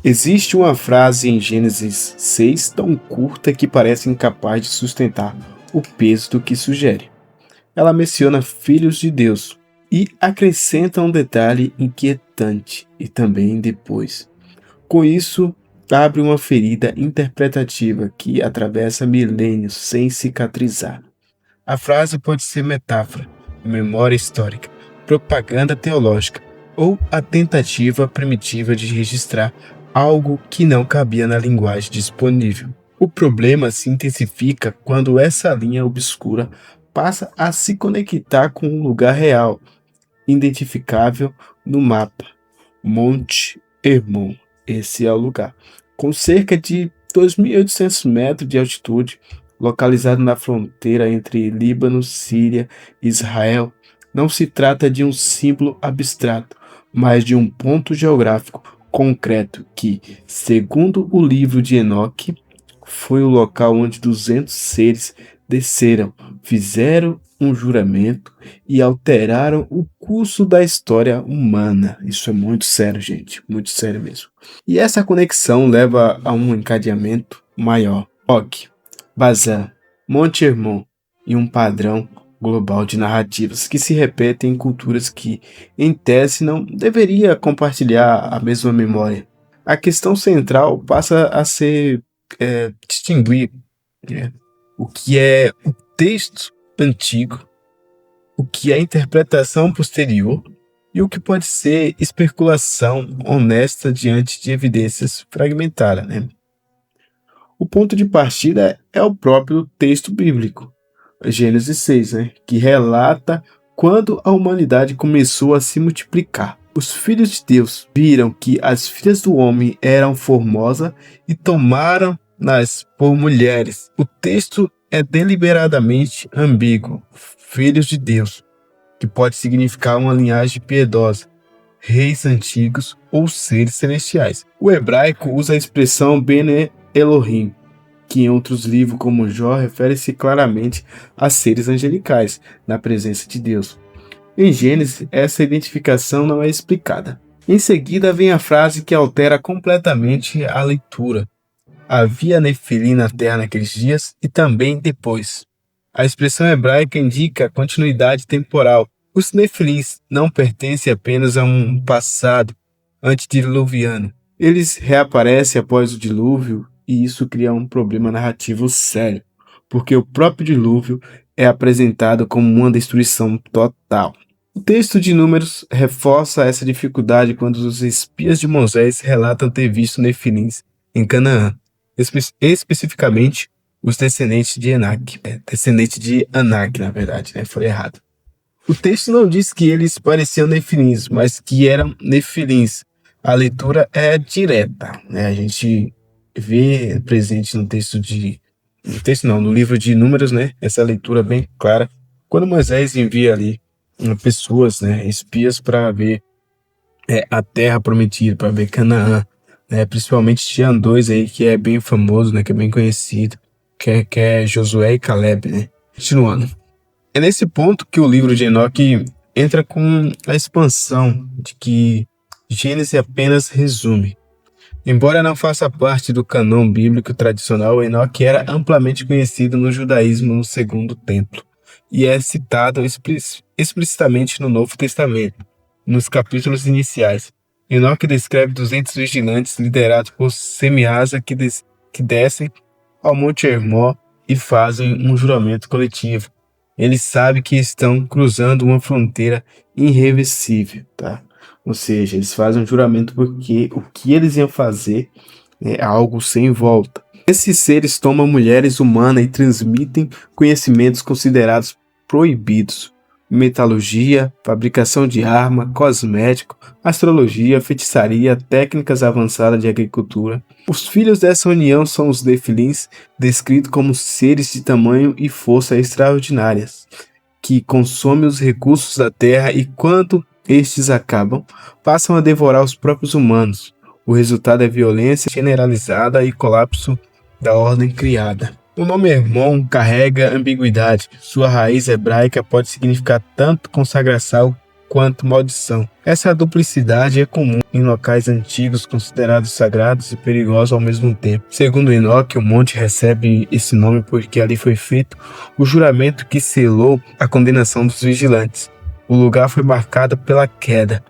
Existe uma frase em Gênesis 6 tão curta que parece incapaz de sustentar o peso do que sugere. Ela menciona filhos de Deus e acrescenta um detalhe inquietante e também depois. Com isso, abre uma ferida interpretativa que atravessa milênios sem cicatrizar. A frase pode ser metáfora, memória histórica, propaganda teológica ou a tentativa primitiva de registrar algo que não cabia na linguagem disponível. O problema se intensifica quando essa linha obscura passa a se conectar com um lugar real, identificável no mapa. Monte Hermon, esse é o lugar. Com cerca de 2.800 metros de altitude, localizado na fronteira entre Líbano, Síria e Israel, não se trata de um símbolo abstrato, mas de um ponto geográfico concreto que, segundo o livro de Enoque, foi o local onde 200 seres desceram, fizeram um juramento e alteraram o curso da história humana. Isso é muito sério, gente, muito sério mesmo. E essa conexão leva a um encadeamento maior. Og, Bazan, Monte Hermon e um padrão global de narrativas que se repetem em culturas que, em tese, não deveria compartilhar a mesma memória. A questão central passa a ser distinguir o que é o texto antigo, o que é interpretação posterior e o que pode ser especulação honesta diante de evidências fragmentadas, né? O ponto de partida é o próprio texto bíblico, Gênesis 6, né? Que relata quando a humanidade começou a se multiplicar. Os filhos de Deus viram que as filhas do homem eram formosas e tomaram-nas por mulheres. O texto é deliberadamente ambíguo. Filhos de Deus, que pode significar uma linhagem piedosa, reis antigos ou seres celestiais. O hebraico usa a expressão Bene Elohim, que em outros livros como Jó refere-se claramente a seres angelicais, na presença de Deus. Em Gênesis, essa identificação não é explicada. Em seguida vem a frase que altera completamente a leitura. Havia nefilim na terra naqueles dias e também depois. A expressão hebraica indica continuidade temporal. Os nefilins não pertencem apenas a um passado antediluviano. Eles reaparecem após o dilúvio e isso cria um problema narrativo sério, porque o próprio dilúvio é apresentado como uma destruição total. O texto de Números reforça essa dificuldade quando os espias de Moisés relatam ter visto nefilins em Canaã, especificamente os descendentes de Enac. Descendente de Anak, na verdade, né? Foi errado. O texto não diz que eles pareciam nefilins, mas que eram nefilins. A leitura é direta, né? A gente vê presente no no livro de Números, né? Essa leitura bem clara. Quando Moisés envia ali pessoas, né, espias para ver a terra prometida, para ver Canaã, né? Principalmente tinha dois aí que é bem famoso, né? Que é bem conhecido, que é Josué e Caleb, né? Continuando. É nesse ponto que o livro de Enoque entra com a expansão de que Gênesis apenas resume. Embora não faça parte do cânon bíblico tradicional, Enoque era amplamente conhecido no judaísmo no Segundo Templo e é citado explicitamente no Novo Testamento, nos capítulos iniciais. Enoque descreve 200 vigilantes liderados por Semiasa que descem ao Monte Hermon e fazem um juramento coletivo. Eles sabem que estão cruzando uma fronteira irreversível, tá? Ou seja, eles fazem um juramento porque o que eles iam fazer é algo sem volta. Esses seres tomam mulheres humanas e transmitem conhecimentos considerados proibidos. Metalurgia, fabricação de arma, cosmético, astrologia, feitiçaria, técnicas avançadas de agricultura. Os filhos dessa união são os nefilins, descritos como seres de tamanho e força extraordinárias, que consomem os recursos da terra e quando estes acabam, passam a devorar os próprios humanos. O resultado é violência generalizada e colapso da ordem criada. O nome Hermon carrega ambiguidade. Sua raiz hebraica pode significar tanto consagração quanto maldição. Essa duplicidade é comum em locais antigos considerados sagrados e perigosos ao mesmo tempo. Segundo Enoque, o monte recebe esse nome porque ali foi feito o juramento que selou a condenação dos vigilantes. O lugar foi marcado pela queda.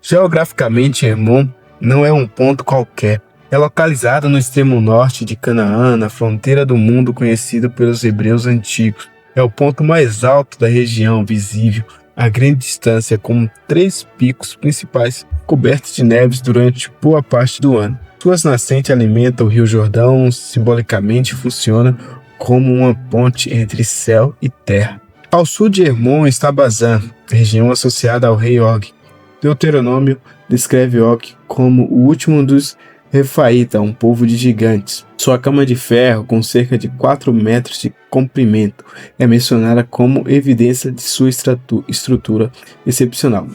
Geograficamente, Hermon não é um ponto qualquer. É localizado no extremo norte de Canaã, na fronteira do mundo conhecido pelos hebreus antigos. É o ponto mais alto da região, visível a grande distância, com 3 picos principais cobertos de neves durante boa parte do ano. Suas nascentes alimentam o Rio Jordão, simbolicamente funciona como uma ponte entre céu e terra. Ao sul de Hermon está Bazã, região associada ao rei Og. Deuteronômio descreve Og como o último dos Refaíta, um povo de gigantes. Sua cama de ferro, com cerca de 4 metros de comprimento, é mencionada como evidência de sua estrutura excepcional.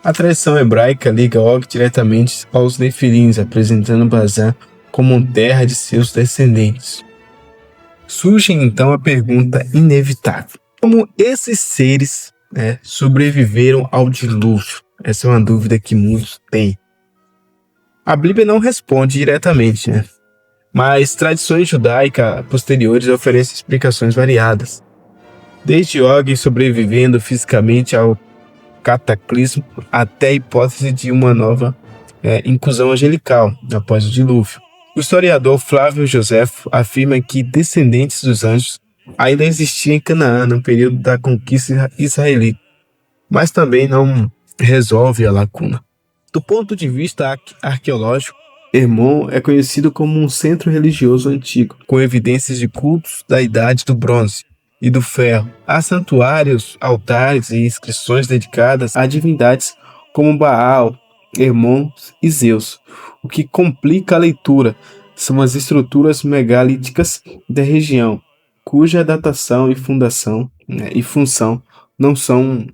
A tradição hebraica liga Og diretamente aos Nefilins, apresentando Bazã como uma terra de seus descendentes. Surge então a pergunta inevitável: como esses seres sobreviveram ao dilúvio? Essa é uma dúvida que muitos têm. A Bíblia não responde diretamente, mas tradições judaicas posteriores oferecem explicações variadas. Desde Og sobrevivendo fisicamente ao cataclismo até a hipótese de uma nova inclusão angelical após o dilúvio. O historiador Flávio Joséfo afirma que descendentes dos anjos ainda existiam em Canaã no período da conquista israelita, mas também não resolve a lacuna. Do ponto de vista arqueológico, Hermon é conhecido como um centro religioso antigo, com evidências de cultos da Idade do Bronze e do Ferro. Há santuários, altares e inscrições dedicadas a divindades como Baal, Hermon e Zeus. O que complica a leitura são as estruturas megalíticas da região, cuja datação e função não são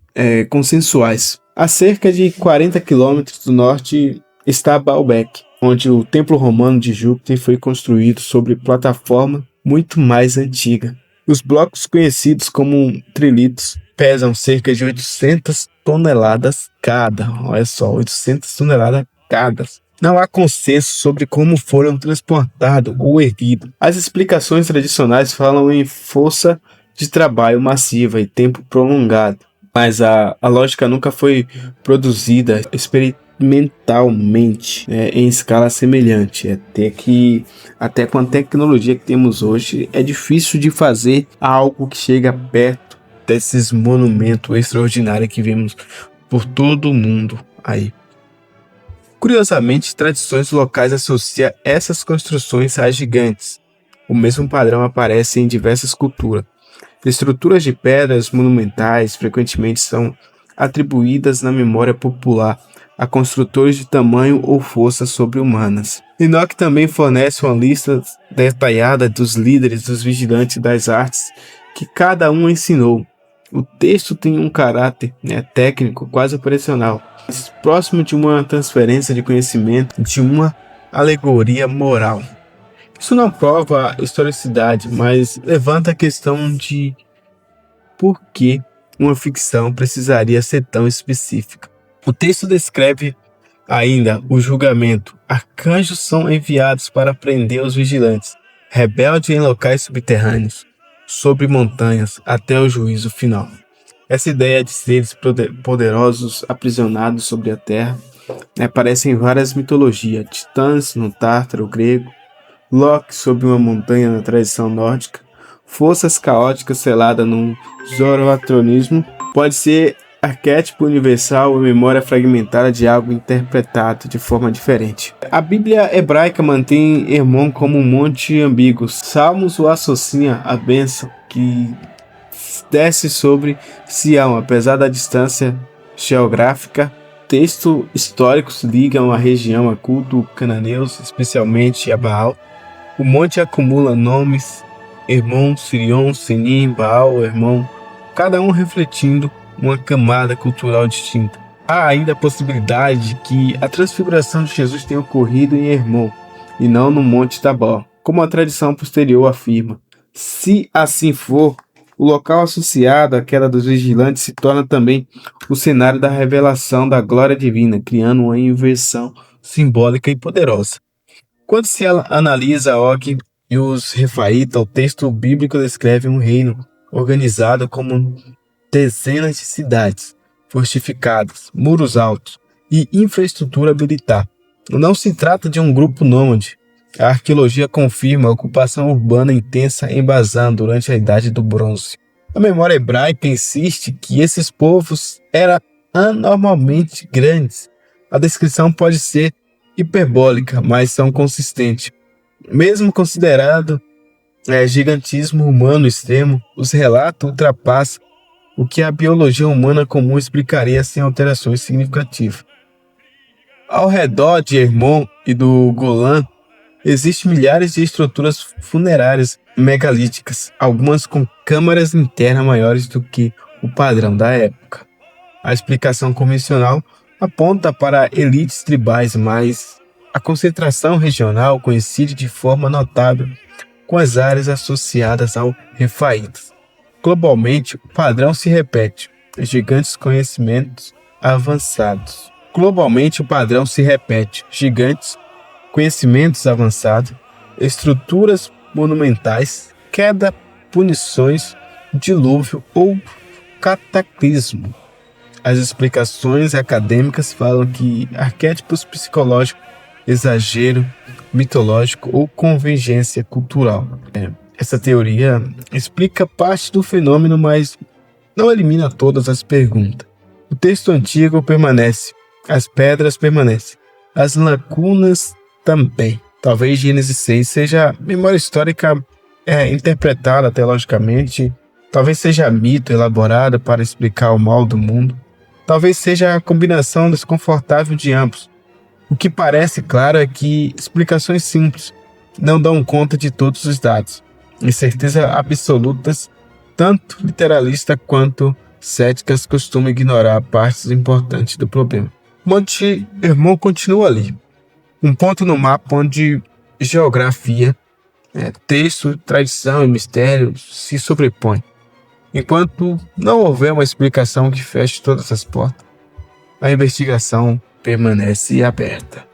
consensuais. A cerca de 40 quilômetros do norte está Baalbek, onde o templo romano de Júpiter foi construído sobre plataforma muito mais antiga. Os blocos conhecidos como trilitos pesam cerca de 800 toneladas cada. Olha só, 800 toneladas cada. Não há consenso sobre como foram transportados ou erguidos. As explicações tradicionais falam em força de trabalho massiva e tempo prolongado, mas a lógica nunca foi produzida experimentalmente em escala semelhante. Até com a tecnologia que temos hoje, é difícil de fazer algo que chega perto desses monumentos extraordinários que vemos por todo o mundo aí. Curiosamente, tradições locais associam essas construções a gigantes. O mesmo padrão aparece em diversas culturas. Estruturas de pedras monumentais frequentemente são atribuídas na memória popular a construtores de tamanho ou força sobre-humanas. Enoque também fornece uma lista detalhada dos líderes dos vigilantes das artes que cada um ensinou. O texto tem um caráter técnico quase operacional, próximo de uma transferência de conhecimento, de uma alegoria moral. Isso não prova a historicidade, mas levanta a questão de por que uma ficção precisaria ser tão específica. O texto descreve ainda o julgamento. Arcanjos são enviados para prender os vigilantes, rebeldes em locais subterrâneos, sobre montanhas, até o juízo final. Essa ideia de seres poderosos aprisionados sobre a terra aparece em várias mitologias. Titãs no Tártaro grego, Loki sob uma montanha na tradição nórdica, forças caóticas seladas no zoroastrianismo. Pode ser arquétipo universal ou memória fragmentada de algo interpretado de forma diferente. A Bíblia hebraica mantém Hermon como um monte ambíguo. Salmos o associa à bênção que desce sobre Sião, apesar da distância geográfica. Textos históricos ligam a região a culto cananeus, especialmente a Baal. O monte acumula nomes: Hermon, Sirion, Senim, Baal, Hermon, cada um refletindo uma camada cultural distinta. Há ainda a possibilidade de que a transfiguração de Jesus tenha ocorrido em Hermon e não no Monte Tabor, como a tradição posterior afirma. Se assim for, O local associado à queda dos vigilantes se torna também o cenário da revelação da glória divina, criando uma inversão simbólica e poderosa. Quando se analisa Og e os Refaíta, o texto bíblico descreve um reino organizado como dezenas de cidades fortificadas, muros altos e infraestrutura militar. Não se trata de um grupo nômade. A arqueologia confirma a ocupação urbana intensa em Bazã durante a Idade do Bronze. A memória hebraica insiste que esses povos eram anormalmente grandes. A descrição pode ser hiperbólica, mas são consistentes. Mesmo considerado gigantismo humano extremo, os relatos ultrapassam o que a biologia humana comum explicaria sem alterações significativas. Ao redor de Hermon e do Golã, existem milhares de estruturas funerárias megalíticas, algumas com câmaras internas maiores do que o padrão da época. A explicação convencional aponta para elites tribais, mas a concentração regional coincide de forma notável com as áreas associadas ao Refaítas. Globalmente, o padrão se repete: gigantes conhecimentos avançados. Gigantes, conhecimentos avançados, estruturas monumentais, queda, punições, dilúvio ou cataclismo. As explicações acadêmicas falam que arquétipos psicológicos, exagero mitológico ou convergência cultural. Essa teoria explica parte do fenômeno, mas não elimina todas as perguntas. O texto antigo permanece, as pedras permanecem, as lacunas também. Talvez Gênesis 6 seja memória histórica interpretada teologicamente, talvez seja mito elaborado para explicar o mal do mundo, talvez seja a combinação desconfortável de ambos. O que parece claro é que explicações simples não dão conta de todos os dados. Incertezas absolutas, tanto literalistas quanto céticas, costumam ignorar partes importantes do problema. Monte Hermon continua ali, um ponto no mapa onde geografia, texto, tradição e mistério se sobrepõem. Enquanto não houver uma explicação que feche todas as portas, a investigação permanece aberta.